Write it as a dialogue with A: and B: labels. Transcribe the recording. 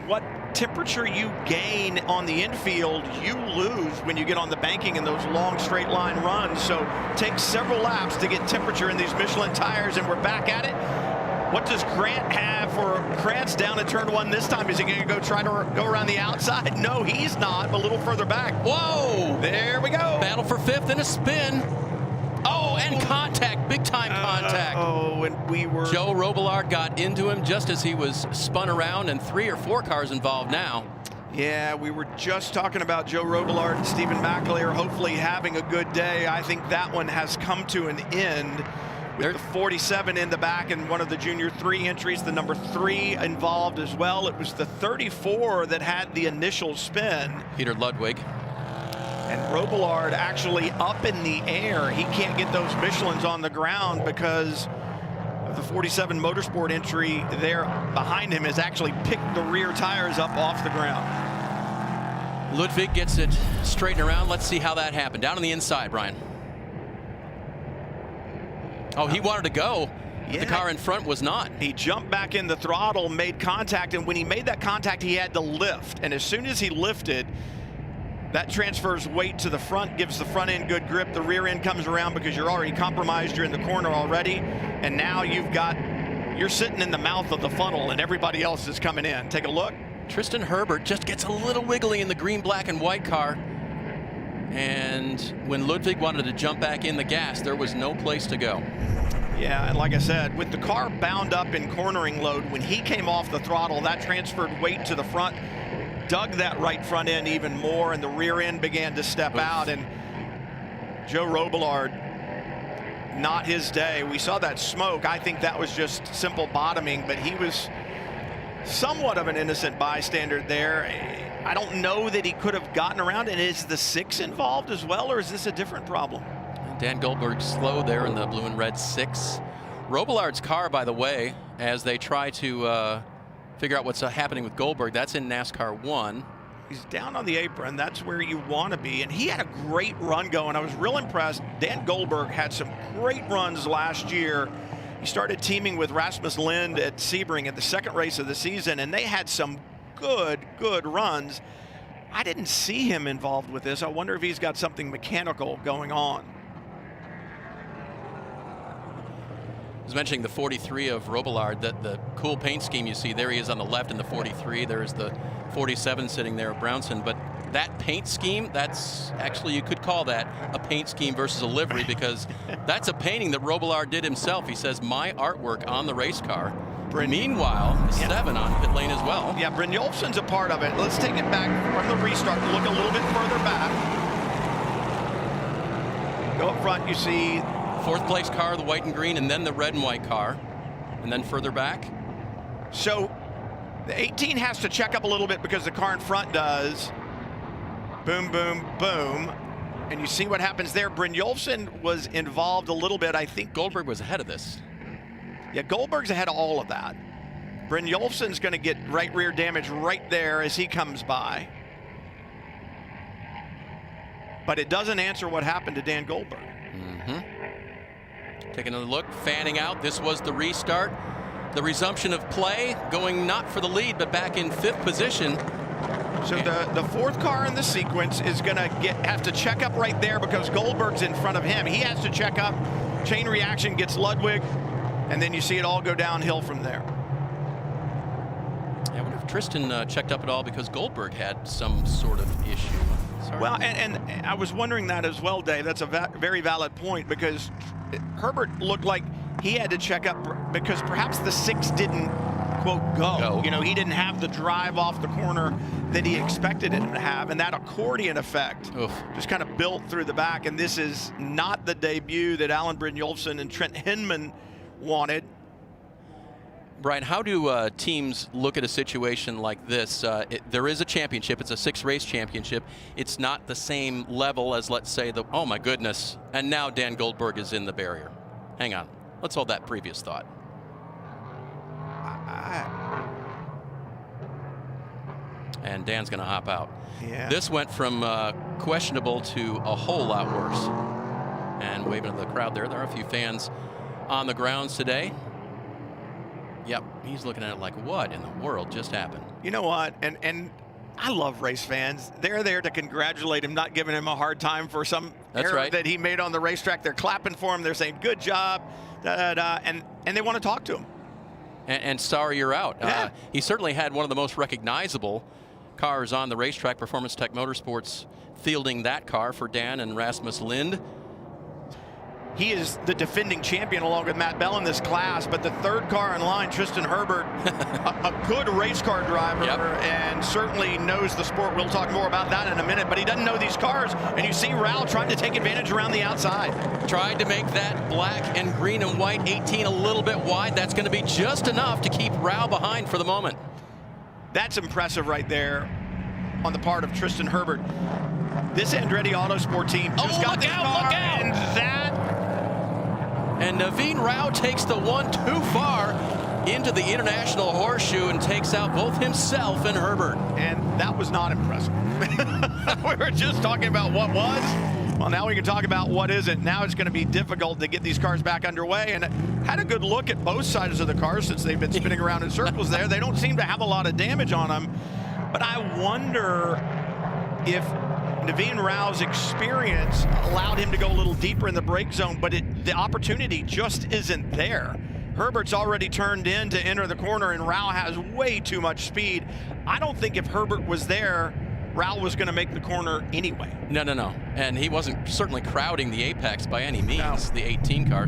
A: what temperature you gain on the infield, you lose when you get on the banking in those long straight line runs. So take several laps to get temperature in these Michelin tires, and we're back at it. What does Grant have for Krantz down at turn 1 this time? Is he going to try to go around the outside? No, he's not, but a little further back.
B: Whoa!
A: There we go.
B: Battle for 5th and a spin. Oh, and contact, big time contact.
A: And we were...
B: Joe Robillard got into him just as he was spun around, and 3 or 4 cars involved now.
A: Yeah, we were just talking about Joe Robillard and Stephen McAleer hopefully having a good day. I think that one has come to an end with the 47 in the back and one of the Junior 3 entries, the number 3 involved as well. It was the 34 that had the initial spin.
B: Peter Ludwig.
A: And Robillard actually up in the air. He can't get those Michelins on the ground because of the 47 Motorsport entry there behind him has actually picked the rear tires up off the ground.
B: Ludwig gets it straightened around. Let's see how that happened. Down on the inside, Brian. Oh, he wanted to go. Yeah. The car in front was not.
A: He jumped back in the throttle, made contact, and when he made that contact, he had to lift. And as soon as he lifted, that transfers weight to the front, gives the front end good grip. The rear end comes around because you're already compromised. You're in the corner already. And now you're sitting in the mouth of the funnel and everybody else is coming in. Take a look.
B: Tristan Herbert just gets a little wiggly in the green, black, and white car. And when Ludwig wanted to jump back in the gas, there was no place to go.
A: Yeah, and like I said, with the car bound up in cornering load, when he came off the throttle, that transferred weight to the front, dug that right front end even more, and the rear end began to step out. And Joe Robillard, not his day. We saw that smoke. I think that was just simple bottoming, but he was somewhat of an innocent bystander there. I don't know that he could have gotten around. And is the 6 involved as well, or is this a different problem?
B: Dan Goldberg slow there in the blue and red 6. Robillard's car, by the way, as they try to figure out what's happening with Goldberg, that's in NASCAR 1.
A: He's down on the apron. That's where you want to be. And he had a great run going. I was real impressed. Dan Goldberg had some great runs last year. He started teaming with Rasmus Lind at Sebring at the 2nd race of the season, and they had some good runs. I didn't see him involved with this. I wonder if he's got something mechanical going on.
B: I was mentioning the 43 of Robillard, that the cool paint scheme you see there. He is on the left in the 43. There's the 47 sitting there of Brownson. But that paint scheme, that's actually, you could call that a paint scheme versus a livery, because that's a painting that Robillard did himself. He says, my artwork on the race car. Meanwhile, 7 on pit lane as well.
A: Yeah, Brynjolfsson's a part of it. Let's take it back from the restart. Look a little bit further back. Go up front, you see
B: 4th place car, the white and green, and then the red and white car, and then further back.
A: So the 18 has to check up a little bit because the car in front does. Boom, boom, boom. And you see what happens there. Brynjolfsson was involved a little bit. I think
B: Goldberg was ahead of this.
A: Yeah, Goldberg's ahead of all of that. Brynjolfsson's going to get right rear damage right there as he comes by. But it doesn't answer what happened to Dan Goldberg.
B: Take another look, fanning out. This was the restart. The resumption of play, going not for the lead, but back in 5th position.
A: So the 4th car in the sequence is going to have to check up right there because Goldberg's in front of him. He has to check up. Chain reaction gets Ludwig, and then you see it all go downhill from there.
B: I wonder if Tristan checked up at all because Goldberg had some sort of issue. Sorry.
A: Well, and I was wondering that as well, Dave. That's a very valid point because Herbert looked like he had to check up because perhaps the 6 didn't, quote, go. You know, he didn't have the drive off the corner that he expected him to have, and that accordion effect just kind of built through the back. And this is not the debut that Alan Brynjolfsson and Trent Hinman wanted.
B: Brian, how do teams look at a situation like this? There is a championship. It's a 6-race championship. It's not the same level as, let's say, the, oh my goodness, and now Dan Goldberg is in the barrier. Hang on. Let's hold that previous thought. And Dan's going to hop out.
A: Yeah.
B: This went from questionable to a whole lot worse. And waving to the crowd there. There are a few fans on the grounds today. Yep, he's looking at it like, what in the world just happened?
A: You know what? And I love race fans. They're there to congratulate him, not giving him a hard time for some
B: That's
A: error
B: right.
A: that he made on the racetrack. They're clapping for him. They're saying, good job, and they want to talk to him.
B: And sorry you're out.
A: Yeah.
B: He certainly had one of the most recognizable cars on the racetrack. Performance Tech Motorsports fielding that car for Dan and Rasmus Lind.
A: He is the defending champion along with Matt Bell in this class, but the third car in line, Tristan Herbert, a good race car driver,
B: Yep.
A: and certainly knows the sport. We'll talk more about that in a minute, but he doesn't know these cars, and you see Raul trying to take advantage around the outside.
B: Tried to make that black and green and white 18 a little bit wide. That's going to be just enough to keep Raul behind for the moment.
A: That's impressive right there on the part of Tristan Herbert. This Andretti Autosport team just got
B: look
A: this
B: out,
A: car,
B: look out.
A: and that
B: And Naveen Rao takes the one too far into the International Horseshoe and takes out both himself and Herbert.
A: And that was not impressive. We were just talking about what was. Well, now we can talk about what isn't. Now it's going to be difficult to get these cars back underway. And had a good look at both sides of the car since they've been spinning around in circles there. They don't seem to have a lot of damage on them. But I wonder if Naveen Rao's experience allowed him to go a little deeper in the brake zone, but the opportunity just isn't there. Herbert's already turned in to enter the corner, and Rao has way too much speed. I don't think if Herbert was there, Rao was going to make the corner anyway.
B: No. And he wasn't certainly crowding the apex by any means,
A: No.
B: the 18 car.